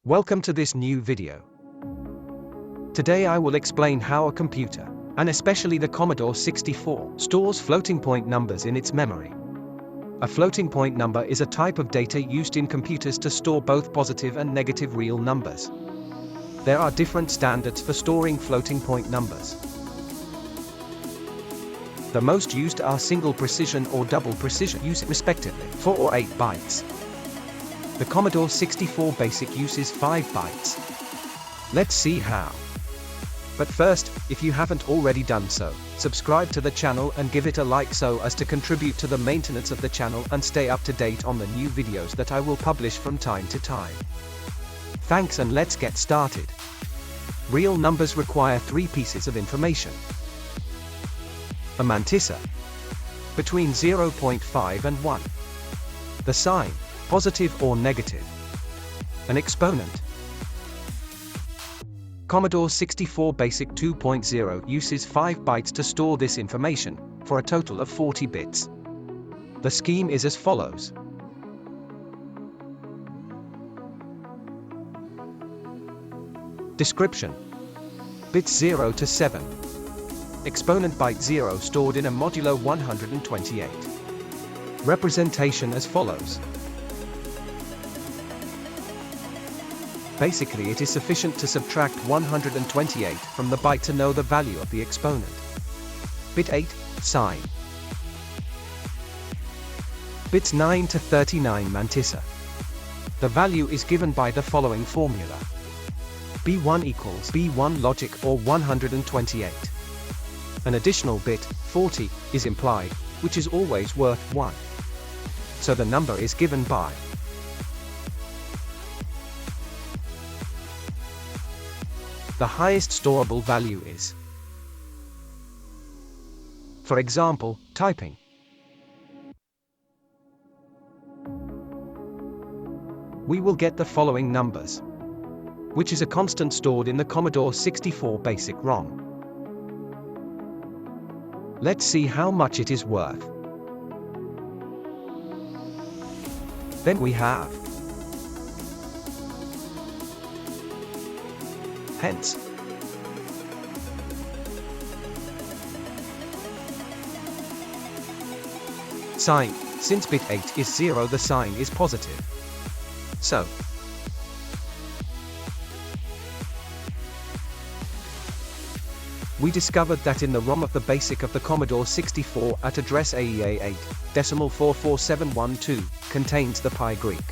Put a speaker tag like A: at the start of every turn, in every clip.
A: Welcome to this new video. Today I will explain how a computer, and especially the Commodore 64, stores floating point numbers in its memory. A floating point number is a type of data used in computers to store both positive and negative real numbers. There are different standards for storing floating point numbers. The most used are single precision or double precision, using respectively 4 or 8 bytes. The Commodore 64 Basic uses 5 bytes. Let's see how. But first, if you haven't already done so, subscribe to the channel and give it a like so as to contribute to the maintenance of the channel and stay up to date on the new videos that I will publish from time to time. Thanks, and let's get started. Real numbers require 3 pieces of information. A mantissa, between 0.5 and 1. The sign, positive or negative. An exponent. Commodore 64 Basic 2.0 uses 5 bytes to store this information, for a total of 40 bits. The scheme is as follows. Description: bits 0 to 7. Exponent byte 0 stored in a modulo 128. Representation as follows. Basically, it is sufficient to subtract 128 from the byte to know the value of the exponent. Bit 8, sign. Bits 9 to 39 mantissa. The value is given by the following formula. B1 equals B1 logic or 128. An additional bit, 40, is implied, which is always worth 1. So the number is given by the highest storable value is. For example, typing. We will get the following numbers, which is a constant stored in the Commodore 64 Basic ROM. Let's see how much it is worth. Then we have hence. Sign: since bit 8 is 0, the sign is positive. So, we discovered that in the ROM of the Basic of the Commodore 64 at address AEA 8.44712 contains the pi Greek.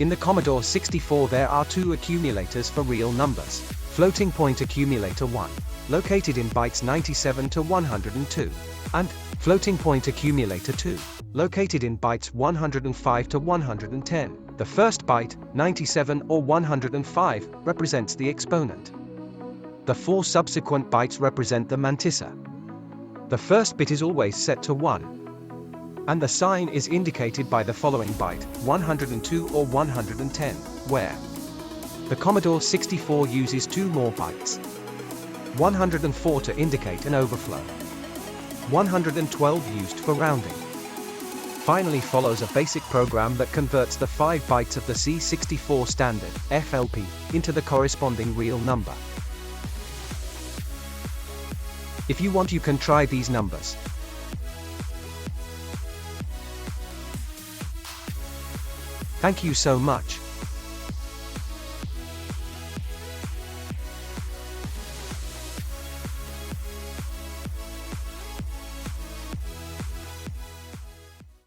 A: In the Commodore 64 there are 2 accumulators for real numbers. Floating point accumulator 1, located in bytes 97 to 102, and floating point accumulator 2, located in bytes 105 to 110. The first byte, 97 or 105, represents the exponent. The 4 subsequent bytes represent the mantissa. The first bit is always set to 1. And the sign is indicated by the following byte, 102 or 110, where the Commodore 64 uses 2 more bytes. 104 to indicate an overflow. 112 used for rounding. Finally follows a basic program that converts the 5 bytes of the C64 standard, FLP, into the corresponding real number. If you want, you can try these numbers. Thank you so much.